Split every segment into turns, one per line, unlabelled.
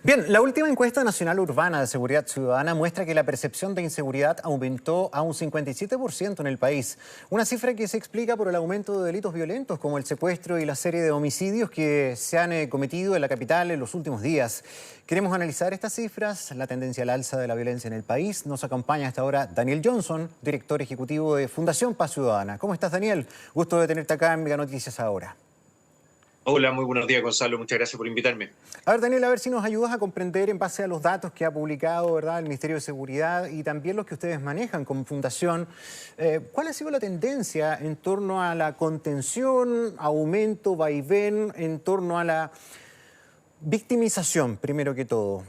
Bien, la última encuesta nacional urbana de seguridad ciudadana muestra que la percepción de inseguridad aumentó a un 57% en el país. Una cifra que se explica por el aumento de delitos violentos como el secuestro y la serie de homicidios que se han cometido en la capital en los últimos días. Queremos analizar estas cifras, la tendencia al alza de la violencia en el país. Nos acompaña hasta ahora Daniel Johnson, director ejecutivo de Fundación Paz Ciudadana. ¿Cómo estás, Daniel? Gusto de tenerte acá en Mega Noticias ahora.
Hola, muy buenos días, Gonzalo. Muchas gracias por invitarme.
A ver, Daniel, a ver si nos ayudas a comprender en base a los datos que ha publicado, ¿verdad?, el Ministerio de Seguridad y también los que ustedes manejan como fundación, ¿cuál ha sido la tendencia en torno a la contención, aumento, vaivén, en torno a la victimización, primero que todo?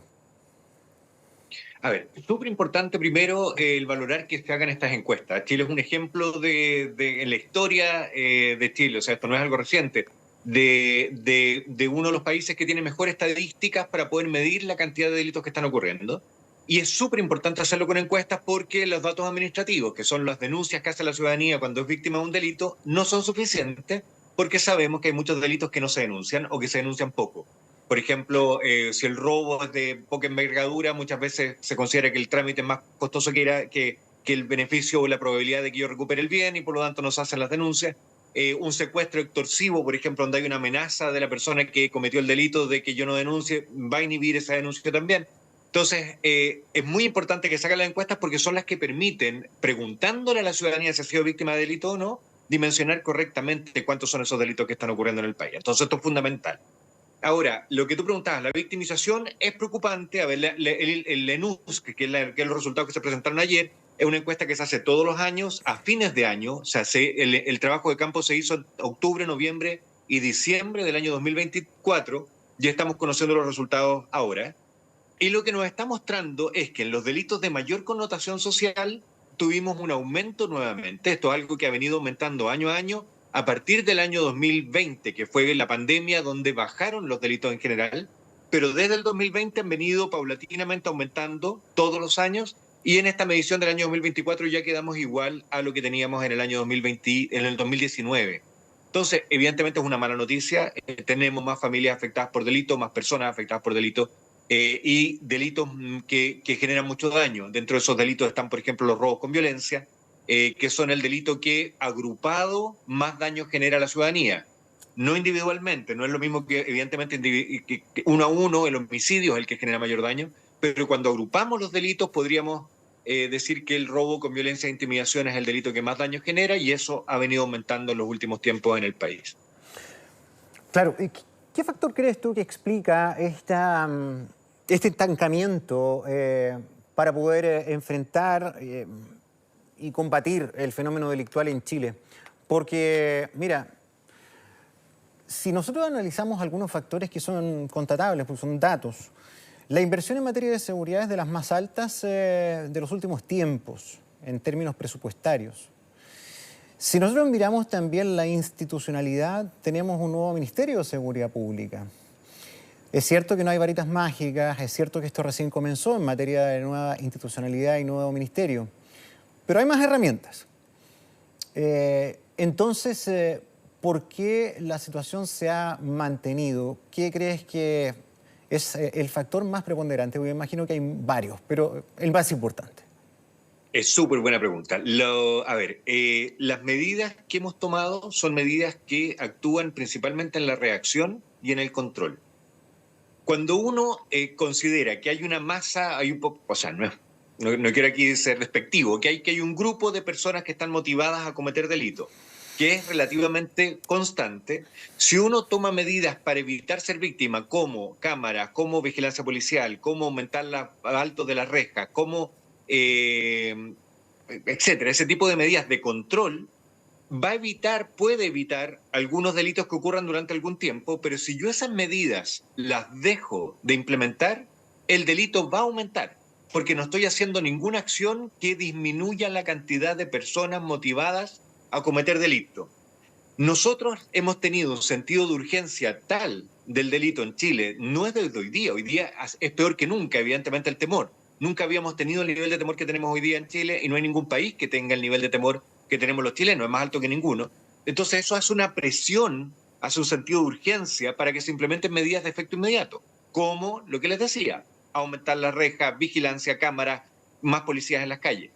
A ver, es súper importante primero el valorar que se hagan estas encuestas. Chile es un ejemplo en la historia de Chile, o sea, esto no es algo reciente, de uno de los países que tiene mejores estadísticas para poder medir la cantidad de delitos que están ocurriendo. Y es súper importante hacerlo con encuestas porque los datos administrativos, que son las denuncias que hace la ciudadanía cuando es víctima de un delito, no son suficientes porque sabemos que hay muchos delitos que no se denuncian o que se denuncian poco. Por ejemplo, si el robo es de poca envergadura, muchas veces se considera que el trámite es más costoso que el beneficio o la probabilidad de que yo recupere el bien y por lo tanto no se hacen las denuncias. Un secuestro extorsivo, por ejemplo, donde hay una amenaza de la persona que cometió el delito de que yo no denuncie, va a inhibir esa denuncia también. Entonces, es muy importante que se hagan las encuestas porque son las que permiten, preguntándole a la ciudadanía si ha sido víctima de delito o no, dimensionar correctamente cuántos son esos delitos que están ocurriendo en el país. Entonces, esto es fundamental. Ahora, lo que tú preguntabas, la victimización es preocupante. A ver, el ENUS, que es los resultados que se presentaron ayer, es una encuesta que se hace todos los años, a fines de año. O sea, el trabajo de campo se hizo en octubre, noviembre y diciembre del año 2024. Ya estamos conociendo los resultados ahora. Y lo que nos está mostrando es que en los delitos de mayor connotación social tuvimos un aumento nuevamente. Esto es algo que ha venido aumentando año a año a partir del año 2020, que fue la pandemia donde bajaron los delitos en general, pero desde el 2020 han venido paulatinamente aumentando todos los años y en esta medición del año 2024 ya quedamos igual a lo que teníamos en el año 2020, en el 2019. Entonces, evidentemente es una mala noticia. Tenemos más familias afectadas por delito, más personas afectadas por delito y delitos que generan mucho daño. Dentro de esos delitos están, por ejemplo, los robos con violencia, que son el delito que agrupado más daño genera a la ciudadanía. No individualmente, no es lo mismo que evidentemente que uno a uno, el homicidio es el que genera mayor daño, pero cuando agrupamos los delitos podríamos decir que el robo con violencia e intimidación es el delito que más daño genera y eso ha venido aumentando en los últimos tiempos en el país.
Claro, ¿qué factor crees tú que explica este estancamiento para poder enfrentar y combatir el fenómeno delictual en Chile? Porque, mira, si nosotros analizamos algunos factores que son constatables, pues son datos, la inversión en materia de seguridad es de las más altas de los últimos tiempos, en términos presupuestarios. Si nosotros miramos también la institucionalidad, tenemos un nuevo Ministerio de Seguridad Pública. Es cierto que no hay varitas mágicas, es cierto que esto recién comenzó en materia de nueva institucionalidad y nuevo ministerio, pero hay más herramientas. Entonces, ¿por qué la situación se ha mantenido? ¿Qué crees que es el factor más preponderante? Porque me imagino que hay varios, pero el más importante.
Es súper buena pregunta. Las medidas que hemos tomado son medidas que actúan principalmente en la reacción y en el control. Cuando uno considera que hay una masa, o sea, no quiero aquí ser despectivo, que hay un grupo de personas que están motivadas a cometer delitos, que es relativamente constante, si uno toma medidas para evitar ser víctima, como cámaras, como vigilancia policial, como aumentar los altos de las rejas, como etcétera, ese tipo de medidas de control, puede evitar algunos delitos que ocurran durante algún tiempo, pero si yo esas medidas las dejo de implementar, el delito va a aumentar, porque no estoy haciendo ninguna acción que disminuya la cantidad de personas motivadas a cometer delito. Nosotros hemos tenido un sentido de urgencia tal del delito en Chile, no es desde hoy día es peor que nunca, evidentemente, el temor. Nunca habíamos tenido el nivel de temor que tenemos hoy día en Chile y no hay ningún país que tenga el nivel de temor que tenemos los chilenos, es más alto que ninguno. Entonces eso hace una presión, hace un sentido de urgencia para que se implementen medidas de efecto inmediato. como lo que les decía, aumentar las rejas, vigilancia, cámaras, más policías en las calles.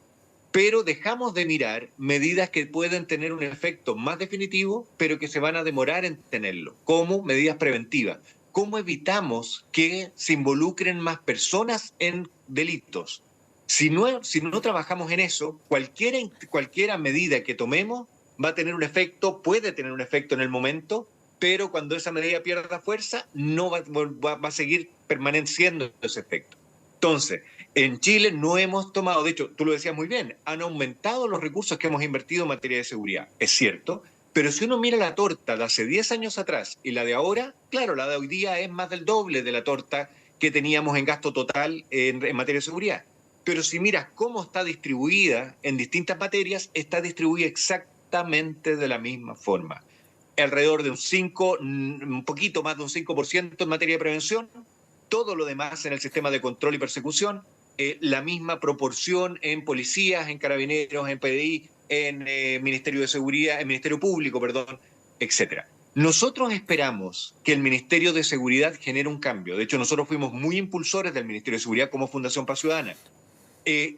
Pero dejamos de mirar medidas que pueden tener un efecto más definitivo, pero que se van a demorar en tenerlo, como medidas preventivas. ¿Cómo evitamos que se involucren más personas en delitos? Si no trabajamos en eso, cualquiera medida que tomemos va a tener un efecto, puede tener un efecto en el momento, pero cuando esa medida pierda fuerza, no va a seguir permaneciendo ese efecto. Entonces, en Chile no hemos tomado, de hecho, tú lo decías muy bien, han aumentado los recursos que hemos invertido en materia de seguridad, es cierto, pero si uno mira la torta de hace 10 años atrás y la de ahora, claro, la de hoy día es más del doble de la torta que teníamos en gasto total en materia de seguridad. Pero si miras cómo está distribuida en distintas materias, está distribuida exactamente de la misma forma. Alrededor de un poquito más de un 5% en materia de prevención, todo lo demás en el sistema de control y persecución, la misma proporción en policías, en carabineros, en PDI, en Ministerio de Seguridad, en Ministerio Público, perdón, etcétera. Nosotros esperamos que el Ministerio de Seguridad genere un cambio. De hecho, nosotros fuimos muy impulsores del Ministerio de Seguridad como Fundación Paz Ciudadana.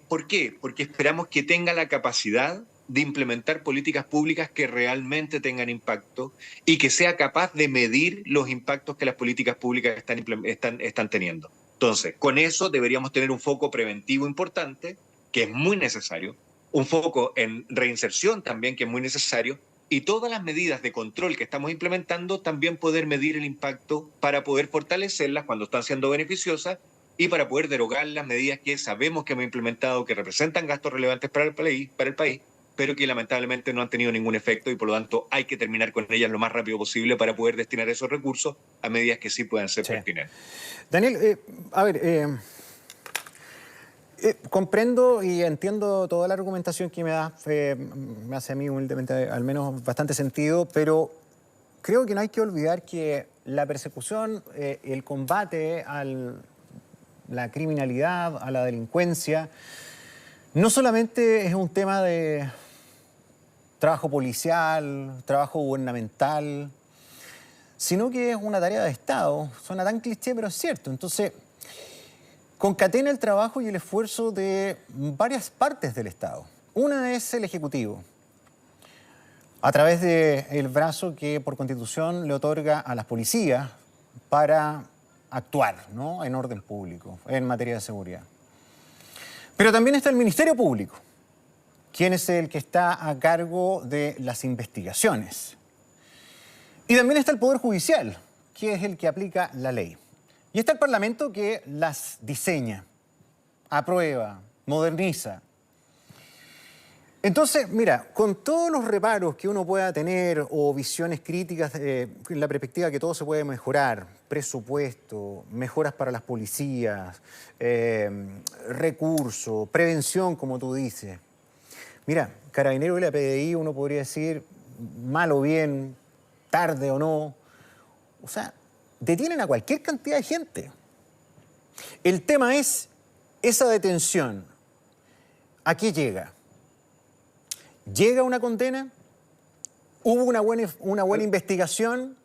¿Por qué? Porque esperamos que tenga la capacidad de implementar políticas públicas que realmente tengan impacto y que sea capaz de medir los impactos que las políticas públicas están teniendo. Entonces, con eso deberíamos tener un foco preventivo importante, que es muy necesario, un foco en reinserción también, que es muy necesario, y todas las medidas de control que estamos implementando también poder medir el impacto para poder fortalecerlas cuando están siendo beneficiosas y para poder derogar las medidas que sabemos que hemos implementado, que representan gastos relevantes para el país, pero que lamentablemente no han tenido ningún efecto y por lo tanto hay que terminar con ellas lo más rápido posible para poder destinar esos recursos a medidas que sí puedan ser pertinentes.
Daniel, a ver, comprendo y entiendo toda la argumentación que me das, me hace a mí humildemente al menos bastante sentido, pero creo que no hay que olvidar que la persecución, el combate a la criminalidad, a la delincuencia, no solamente es un tema de trabajo policial, trabajo gubernamental, sino que es una tarea de Estado. Suena tan cliché, pero es cierto. Entonces, concatena el trabajo y el esfuerzo de varias partes del Estado. Una es el Ejecutivo, a través del brazo que por Constitución le otorga a las policías para actuar, ¿no?, en orden público, en materia de seguridad. Pero también está el Ministerio Público, quien es el que está a cargo de las investigaciones. Y también está el Poder Judicial, que es el que aplica la ley. Y está el Parlamento, que las diseña, aprueba, moderniza. Entonces, mira, con todos los reparos que uno pueda tener o visiones críticas en la perspectiva que todo se puede mejorar, presupuesto, mejoras para las policías, recursos, prevención, como tú dices. Mira, Carabineros y la PDI, uno podría decir, mal o bien, tarde o no, o sea, detienen a cualquier cantidad de gente. El tema es esa detención. ¿A qué llega? ¿Llega una condena? ¿Hubo una buena investigación?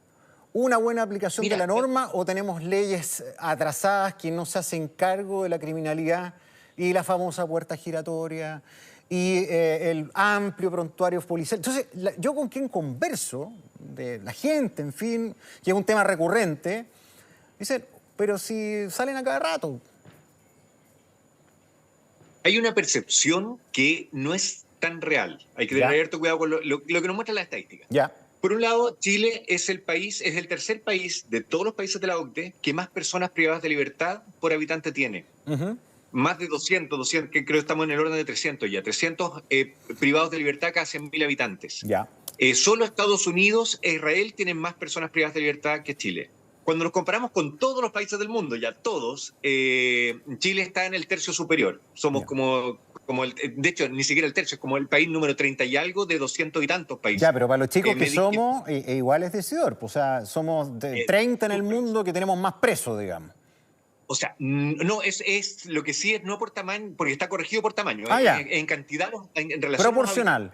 ¿Una buena aplicación de la norma? ¿O tenemos leyes atrasadas que no se hacen cargo de la criminalidad y la famosa puerta giratoria y el amplio prontuario policial? Entonces, yo con quien converso, de la gente, en fin, que es un tema recurrente, dicen, pero si salen a cada rato.
Hay una percepción que no es tan real. Hay que tener cierto cuidado con lo que nos muestra la estadística.
Ya.
Por un lado, Chile es el tercer país de todos los países de la OCDE que más personas privadas de libertad por habitante tiene. Más de 200, que creo que estamos en el orden de 300 ya. 300 privados de libertad cada 100.000 habitantes.
Ya.
Solo Estados Unidos e Israel tienen más personas privadas de libertad que Chile. Cuando nos comparamos con todos los países del mundo, ya todos, Chile está en el tercio superior. Somos de hecho, ni siquiera el tercio, es como el país número 30 y algo de 200 y tantos países.
Ya, pero para los chicos que somos, igual es decidor. O sea, somos de 30 en el mundo que tenemos más presos, digamos.
O sea, no, es lo que sí es no por tamaño, porque está corregido por tamaño.
Ya.
En cantidad, en relación
proporcional.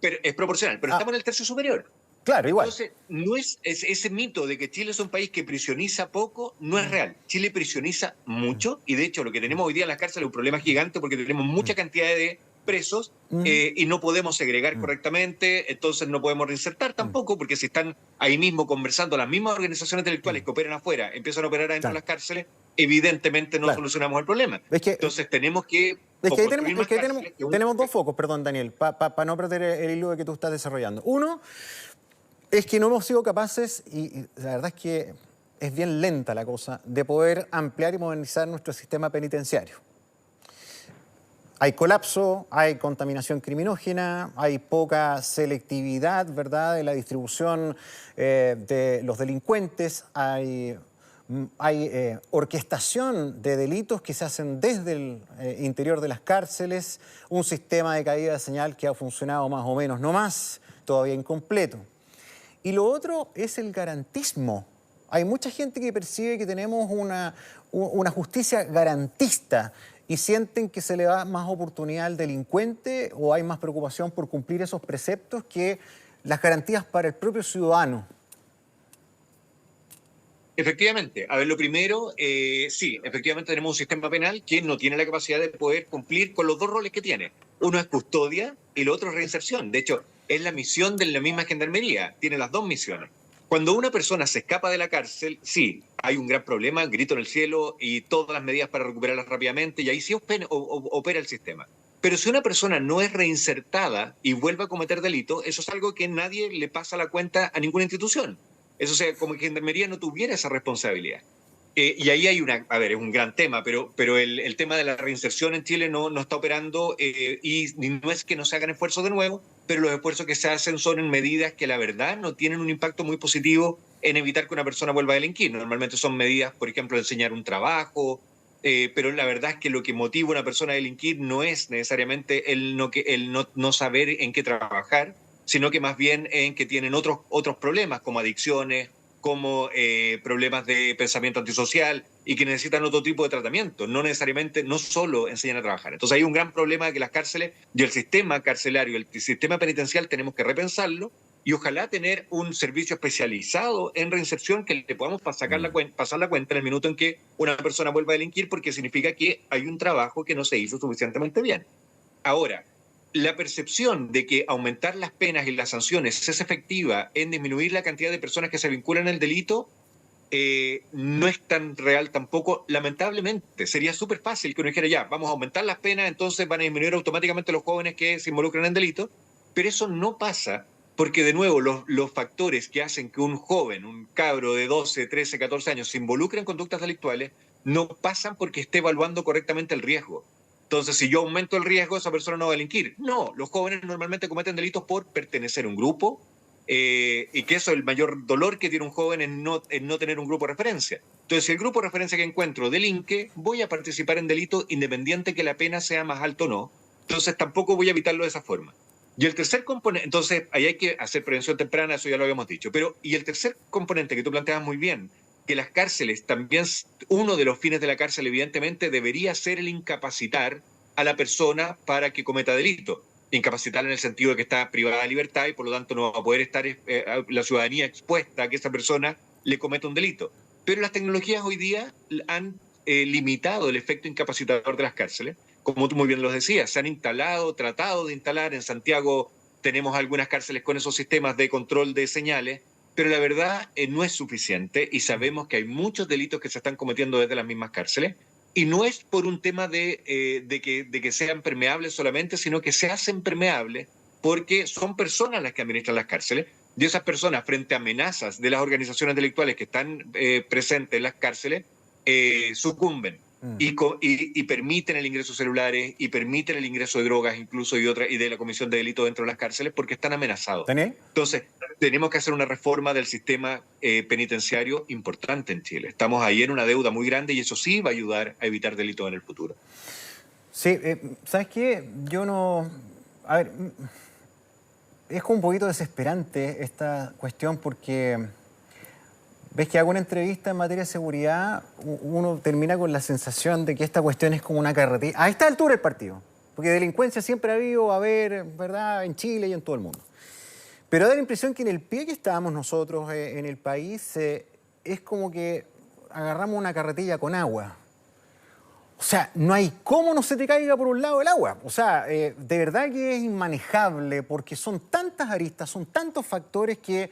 Pero es proporcional, pero estamos en el tercio superior.
Claro, igual.
Entonces, no ese mito de que Chile es un país que prisioniza poco, no es real. Chile prisioniza mucho y de hecho lo que tenemos hoy día en las cárceles es un problema gigante porque tenemos mucha cantidad de presos y no podemos segregar correctamente, entonces no podemos reinsertar tampoco porque si están ahí mismo conversando las mismas organizaciones intelectuales que operan afuera, empiezan a operar adentro de las cárceles, evidentemente no solucionamos el problema. Entonces tenemos que...
Es que ahí tenemos dos focos, perdón, Daniel, para no perder el hilo de que tú estás desarrollando. Uno, es que no hemos sido capaces, y la verdad es que es bien lenta la cosa, de poder ampliar y modernizar nuestro sistema penitenciario. Hay colapso, hay contaminación criminógena, hay poca selectividad, ¿verdad?, de la distribución de los delincuentes, hay orquestación de delitos que se hacen desde el interior de las cárceles, un sistema de caída de señal que ha funcionado más o menos, no más, todavía incompleto. Y lo otro es el garantismo. Hay mucha gente que percibe que tenemos una justicia garantista y sienten que se le da más oportunidad al delincuente o hay más preocupación por cumplir esos preceptos que las garantías para el propio ciudadano.
Efectivamente. A ver, lo primero, sí, efectivamente tenemos un sistema penal que no tiene la capacidad de poder cumplir con los dos roles que tiene. Uno es custodia y el otro es reinserción. De hecho, es la misión de la misma gendarmería. Tiene las dos misiones. Cuando una persona se escapa de la cárcel, sí, hay un gran problema, grito en el cielo y todas las medidas para recuperarlas rápidamente y ahí sí opera el sistema. Pero si una persona no es reinsertada y vuelve a cometer delito, eso es algo que nadie le pasa la cuenta a ninguna institución. Eso, o sea, como que Gendarmería no tuviera esa responsabilidad. Y ahí hay a ver, es un gran tema, pero el tema de la reinserción en Chile no está operando y no es que no se hagan esfuerzos de nuevo, pero los esfuerzos que se hacen son en medidas que la verdad no tienen un impacto muy positivo en evitar que una persona vuelva a delinquir. Normalmente son medidas, por ejemplo, enseñar un trabajo, pero la verdad es que lo que motiva a una persona a delinquir no es necesariamente el no saber en qué trabajar, sino que más bien en que tienen otros problemas como adicciones, como problemas de pensamiento antisocial y que necesitan otro tipo de tratamiento, no necesariamente, no solo enseñan a trabajar. Entonces hay un gran problema de que las cárceles y el sistema carcelario, el sistema penitencial tenemos que repensarlo y ojalá tener un servicio especializado en reinserción que le podamos pasar la cuenta en el minuto en que una persona vuelva a delinquir porque significa que hay un trabajo que no se hizo suficientemente bien. Ahora, la percepción de que aumentar las penas y las sanciones es efectiva en disminuir la cantidad de personas que se vinculan al delito no es tan real tampoco, lamentablemente. Sería súper fácil que uno dijera ya, vamos a aumentar las penas, entonces van a disminuir automáticamente los jóvenes que se involucran en delito, pero eso no pasa porque de nuevo los factores que hacen que un joven, un cabro de 12, 13, 14 años se involucre en conductas delictuales no pasan porque esté evaluando correctamente el riesgo. Entonces, si yo aumento el riesgo, esa persona no va a delinquir. No, los jóvenes normalmente cometen delitos por pertenecer a un grupo y que eso, el mayor dolor que tiene un joven es no tener un grupo de referencia. Entonces, si el grupo de referencia que encuentro delinque, voy a participar en delito independiente que la pena sea más alta o no. Entonces, tampoco voy a evitarlo de esa forma. Y el tercer componente, entonces, ahí hay que hacer prevención temprana, eso ya lo habíamos dicho. Y el tercer componente que tú planteabas muy bien, que las cárceles también, uno de los fines de la cárcel evidentemente debería ser el incapacitar a la persona para que cometa delito. Incapacitar en el sentido de que está privada de libertad y por lo tanto no va a poder estar la ciudadanía expuesta a que esa persona le cometa un delito. Pero las tecnologías hoy día han limitado el efecto incapacitador de las cárceles. Como tú muy bien lo decías, se han tratado de instalar, en Santiago tenemos algunas cárceles con esos sistemas de control de señales, pero la verdad no es suficiente y sabemos que hay muchos delitos que se están cometiendo desde las mismas cárceles y no es por un tema de que sean permeables solamente, sino que se hacen permeables porque son personas las que administran las cárceles y esas personas frente a amenazas de las organizaciones delictuales que están presentes en las cárceles sucumben. Y permiten el ingreso de celulares y permiten el ingreso de drogas incluso y de la comisión de delitos dentro de las cárceles porque están amenazados.
¿Daniel?
Entonces, tenemos que hacer una reforma del sistema penitenciario importante en Chile. Estamos ahí en una deuda muy grande y eso sí va a ayudar a evitar delitos en el futuro.
Sí, ¿sabes qué? Yo no... A ver, es como un poquito desesperante esta cuestión porque... Ves que hago una entrevista en materia de seguridad, uno termina con la sensación de que esta cuestión es como una carretera. A esta altura del partido, porque delincuencia siempre ha habido, va a haber, ¿verdad?, en Chile y en todo el mundo. Pero da la impresión que en el pie que estábamos nosotros en el país es como que agarramos una carretilla con agua. O sea, no hay cómo no se te caiga por un lado el agua. O sea, de verdad que es inmanejable porque son tantas aristas, son tantos factores que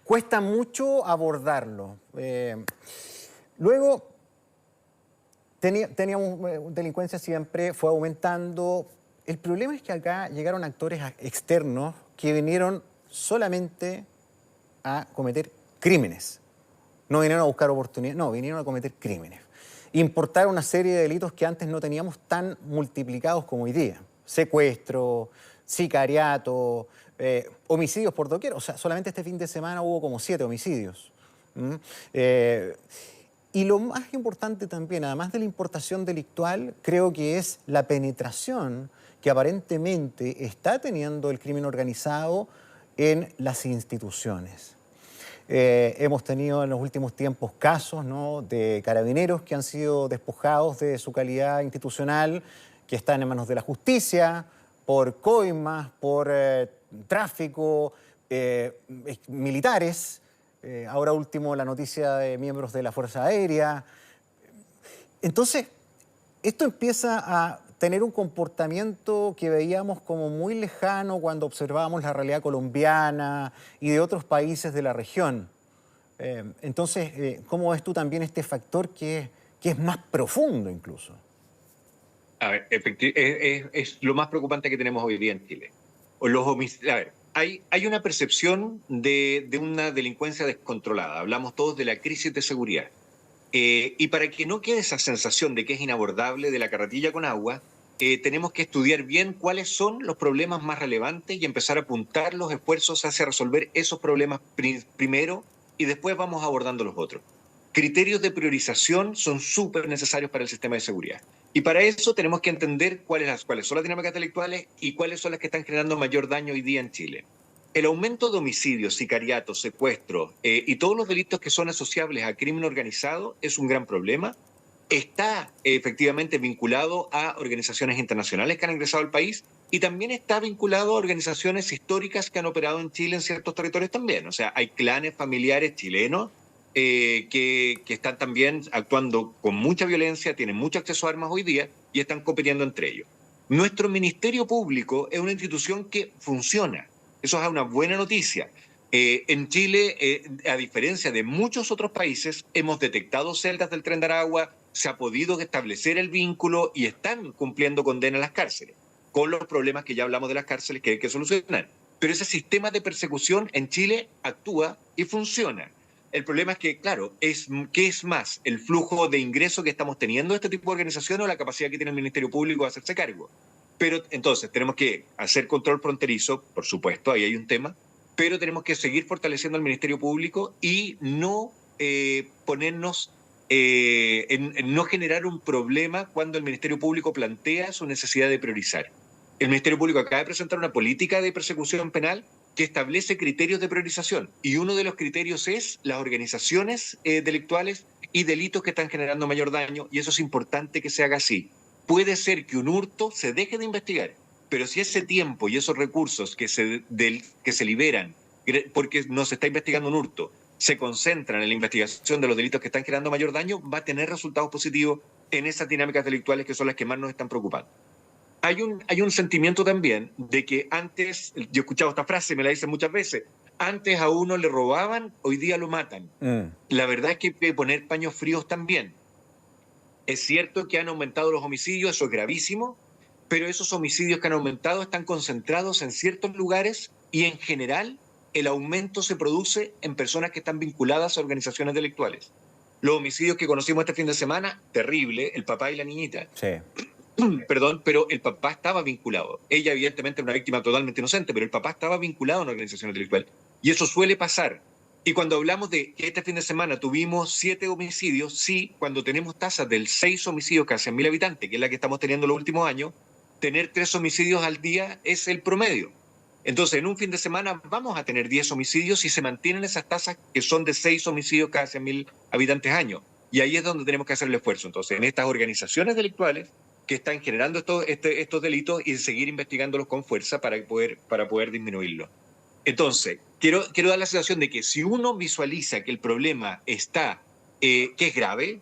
cuesta mucho abordarlo. Luego, teníamos delincuencia siempre, fue aumentando. El problema es que acá llegaron actores externos que vinieron solamente a cometer crímenes. No vinieron a buscar oportunidades, no, vinieron a cometer crímenes. Importar una serie de delitos que antes no teníamos tan multiplicados como hoy día. Secuestro, sicariato, homicidios por doquier. O sea, solamente este fin de semana hubo como 7 homicidios. ¿Mm? Y lo más importante también, además de la importación delictual, creo que es la penetración que aparentemente está teniendo el crimen organizado en las instituciones. Hemos tenido en los últimos tiempos casos, ¿no?, de carabineros que han sido despojados de su calidad institucional, que están en manos de la justicia, por coimas, por tráfico, militares. Ahora último la noticia de miembros de la Fuerza Aérea. Entonces, esto empieza a tener un comportamiento que veíamos como muy lejano cuando observábamos la realidad colombiana y de otros países de la región. Entonces, ¿cómo ves tú también este factor que es más profundo incluso?
A ver, es lo más preocupante que tenemos hoy día en Chile. A ver, hay una percepción de una delincuencia descontrolada. Hablamos todos de la crisis de seguridad. Y para que no quede esa sensación de que es inabordable de la carretilla con agua, tenemos que estudiar bien cuáles son los problemas más relevantes y empezar a apuntar los esfuerzos hacia resolver esos problemas primero y después vamos abordando los otros. Criterios de priorización son súper necesarios para el sistema de seguridad. Y para eso tenemos que entender cuáles son las dinámicas intelectuales y cuáles son las que están generando mayor daño hoy día en Chile. El aumento de homicidios, sicariatos, secuestros y todos los delitos que son asociables a crimen organizado es un gran problema. Está efectivamente vinculado a organizaciones internacionales que han ingresado al país y también está vinculado a organizaciones históricas que han operado en Chile en ciertos territorios también. O sea, hay clanes familiares chilenos que están también actuando con mucha violencia, tienen mucho acceso a armas hoy día y están compitiendo entre ellos. Nuestro Ministerio Público es una institución que funciona. Eso es una buena noticia. En Chile, a diferencia de muchos otros países, hemos detectado celdas del Tren de Aragua, se ha podido establecer el vínculo y están cumpliendo condena en las cárceles, con los problemas que ya hablamos de las cárceles que hay que solucionar. Pero ese sistema de persecución en Chile actúa y funciona. El problema es que, claro, ¿qué es más? ¿El flujo de ingreso que estamos teniendo de este tipo de organizaciones o la capacidad que tiene el Ministerio Público de hacerse cargo? Pero entonces tenemos que hacer control fronterizo, por supuesto, ahí hay un tema, pero tenemos que seguir fortaleciendo al Ministerio Público y no ponernos, en no generar un problema cuando el Ministerio Público plantea su necesidad de priorizar. El Ministerio Público acaba de presentar una política de persecución penal que establece criterios de priorización y uno de los criterios es las organizaciones delictuales y delitos que están generando mayor daño y eso es importante que se haga así. Puede ser que un hurto se deje de investigar, pero si ese tiempo y esos recursos que se liberan porque no se está investigando un hurto se concentran en la investigación de los delitos que están generando mayor daño, va a tener resultados positivos en esas dinámicas delictuales que son las que más nos están preocupando. Hay un sentimiento también de que antes, yo he escuchado esta frase, me la dicen muchas veces, antes a uno le robaban, hoy día lo matan. La verdad es que hay que poner paños fríos también. Es cierto que han aumentado los homicidios, eso es gravísimo, pero esos homicidios que han aumentado están concentrados en ciertos lugares y en general el aumento se produce en personas que están vinculadas a organizaciones delictuales. Los homicidios que conocimos este fin de semana, terrible, el papá y la niñita.
Sí.
Perdón, pero el papá estaba vinculado. Ella evidentemente era una víctima totalmente inocente, pero el papá estaba vinculado a una organización delictual. Y eso suele pasar. Y cuando hablamos de que este fin de semana tuvimos 7 homicidios, sí, cuando tenemos tasas del 6 homicidios cada 100.000 habitantes, que es la que estamos teniendo los últimos años, tener 3 homicidios al día es el promedio. Entonces, en un fin de semana vamos a tener 10 homicidios si se mantienen esas tasas que son de 6 homicidios cada 100.000 habitantes año. Y ahí es donde tenemos que hacer el esfuerzo. Entonces, en estas organizaciones delictuales que están generando estos delitos y seguir investigándolos con fuerza para poder disminuirlos. Entonces, quiero dar la sensación de que si uno visualiza que el problema está, que es grave,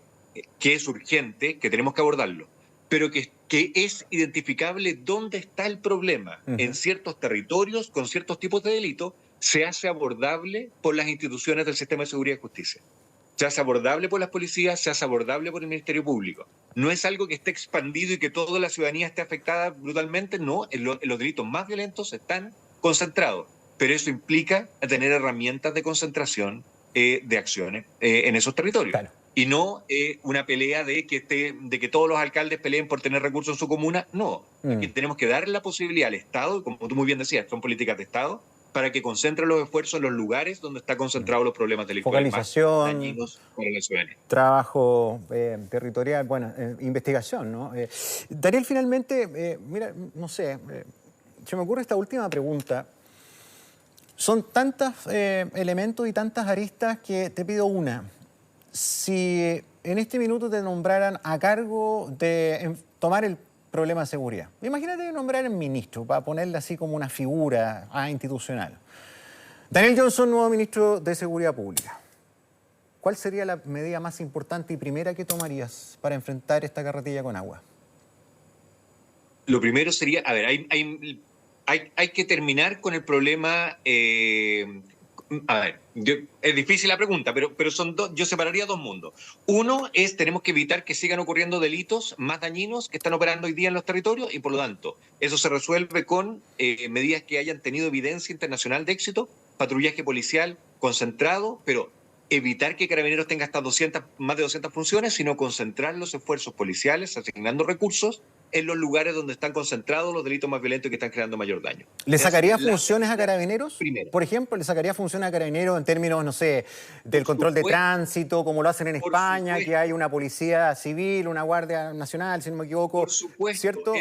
que es urgente, que tenemos que abordarlo, pero que es identificable dónde está el problema en ciertos territorios con ciertos tipos de delitos, se hace abordable por las instituciones del sistema de seguridad y justicia. Se hace abordable por las policías, se hace abordable por el Ministerio Público. No es algo que esté expandido y que toda la ciudadanía esté afectada brutalmente, no, los delitos más violentos están concentrados, pero eso implica tener herramientas de concentración de acciones en esos territorios.
Claro.
Y no una pelea de que todos los alcaldes peleen por tener recursos en su comuna, no. Aquí tenemos que darle la posibilidad al Estado, y como tú muy bien decías, son políticas de Estado, para que concentre los esfuerzos en los lugares donde están concentrados los problemas delictuales
focalización,
más dañinos para la ciudadanía.
Trabajo territorial, bueno, investigación, ¿no? Daniel, finalmente, mira, no sé, se me ocurre esta última pregunta. Son tantos elementos y tantas aristas que te pido una. Si en este minuto te nombraran a cargo de tomar el problema de seguridad, imagínate nombrar al ministro para ponerle así como una figura institucional. Daniel Johnson, nuevo ministro de Seguridad Pública. ¿Cuál sería la medida más importante y primera que tomarías para enfrentar esta carretilla con agua?
Lo primero sería, a ver, hay que terminar con el problema. A ver, es difícil la pregunta, pero son yo separaría dos mundos. Uno es, tenemos que evitar que sigan ocurriendo delitos más dañinos que están operando hoy día en los territorios y por lo tanto, eso se resuelve con medidas que hayan tenido evidencia internacional de éxito, patrullaje policial concentrado, pero evitar que Carabineros tenga hasta más de 200 funciones, sino concentrar los esfuerzos policiales, asignando recursos en los lugares donde están concentrados los delitos más violentos y que están creando mayor daño.
¿Le sacaría funciones a Carabineros?
Primero.
Por ejemplo, ¿le sacaría funciones a Carabineros en términos, no sé, del control de tránsito, como lo hacen en España, que hay una policía civil, una guardia nacional, si no me equivoco?
Por supuesto,
¿cierto?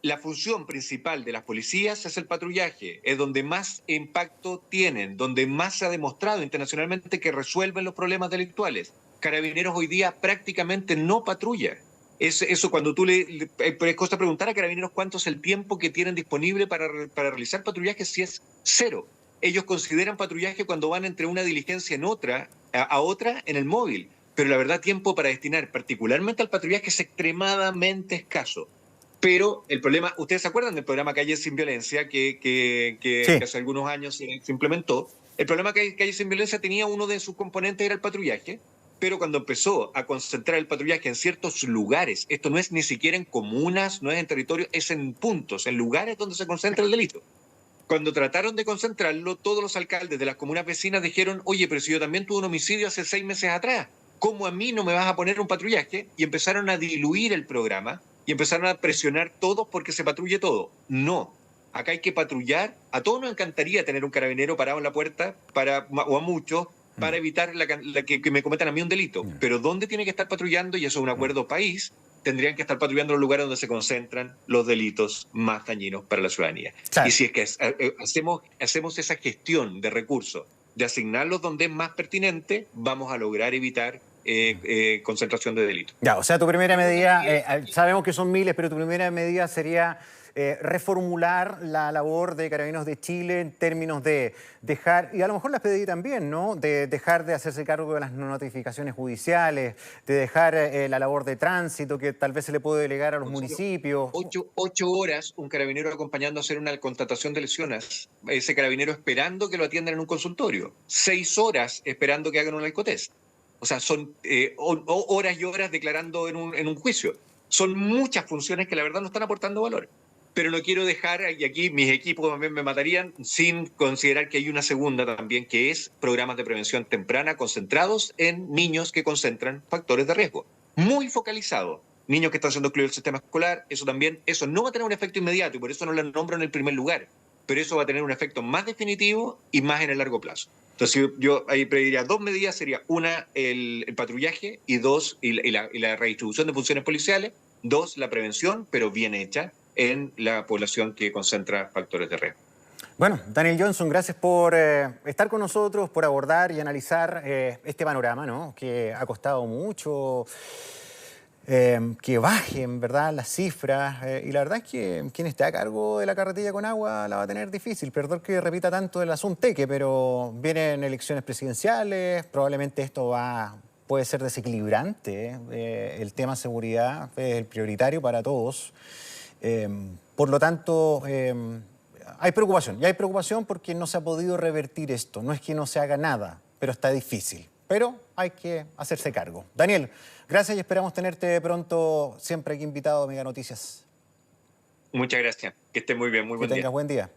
La función principal de las policías es el patrullaje, es donde más impacto tienen, donde más se ha demostrado internacionalmente que resuelven los problemas delictuales. Carabineros hoy día prácticamente no patrulla. Eso cuando tú es cosa preguntar a Carabineros cuánto es el tiempo que tienen disponible para realizar patrullaje, si es cero. Ellos consideran patrullaje cuando van entre una diligencia en otra, a otra en el móvil. Pero la verdad, tiempo para destinar particularmente al patrullaje es extremadamente escaso. Pero el problema, ¿ustedes se acuerdan del programa Calles sin Violencia que hace algunos años se implementó? El problema que Calles sin Violencia tenía uno de sus componentes era el patrullaje, pero cuando empezó a concentrar el patrullaje en ciertos lugares, esto no es ni siquiera en comunas, no es en territorios, es en puntos, en lugares donde se concentra el delito. Cuando trataron de concentrarlo, todos los alcaldes de las comunas vecinas dijeron, oye, pero si yo también tuve un homicidio hace 6 meses atrás, ¿cómo a mí no me vas a poner un patrullaje? Y empezaron a diluir el programa y empezaron a presionar todos porque se patrulle todo. No, acá hay que patrullar. A todos nos encantaría tener un carabinero parado en la puerta, o a muchos, para evitar que me cometan a mí un delito. Pero ¿dónde tiene que estar patrullando? Y eso es un acuerdo país. Tendrían que estar patrullando los lugares donde se concentran los delitos más dañinos para la ciudadanía. Claro. Y si es que hacemos esa gestión de recursos, de asignarlos donde es más pertinente, vamos a lograr evitar concentración de delitos.
Ya, o sea, tu primera medida, sabemos que son miles, pero tu primera medida sería reformular la labor de Carabineros de Chile en términos de dejar, y a lo mejor las pedí también, ¿no?, de dejar de hacerse cargo de las notificaciones judiciales, de dejar la labor de tránsito que tal vez se le puede delegar a los municipios.
8 horas un carabinero acompañando a hacer una constatación de lesiones, ese carabinero esperando que lo atiendan en un consultorio, 6 horas esperando que hagan un alcotest. O sea, son horas y horas declarando en un juicio. Son muchas funciones que la verdad no están aportando valor. Pero no quiero dejar, y aquí mis equipos también me matarían, sin considerar que hay una segunda también, que es programas de prevención temprana concentrados en niños que concentran factores de riesgo. Muy focalizado. Niños que están siendo excluidos del sistema escolar, eso no va a tener un efecto inmediato y por eso no lo nombro en el primer lugar. Pero eso va a tener un efecto más definitivo y más en el largo plazo. Entonces yo ahí pediría 2 medidas, sería una, el patrullaje, y 2, y la redistribución de funciones policiales, 2, la prevención, pero bien hecha, en la población que concentra factores de riesgo.
Bueno, Daniel Johnson, gracias por estar con nosotros, por abordar y analizar este panorama, ¿no?, que ha costado mucho que bajen, ¿verdad?, las cifras. Y la verdad es que quien esté a cargo de la carretilla con agua la va a tener difícil. Perdón que repita tanto el asunteque, pero vienen elecciones presidenciales, probablemente esto puede ser desequilibrante. El tema seguridad es el prioritario para todos. Por lo tanto, hay preocupación. Y hay preocupación porque no se ha podido revertir esto. No es que no se haga nada, pero está difícil. Pero hay que hacerse cargo. Daniel, gracias y esperamos tenerte pronto siempre aquí invitado a Mega Noticias.
Muchas gracias. Que esté muy bien, muy
Que
buen día.
tengas buen día.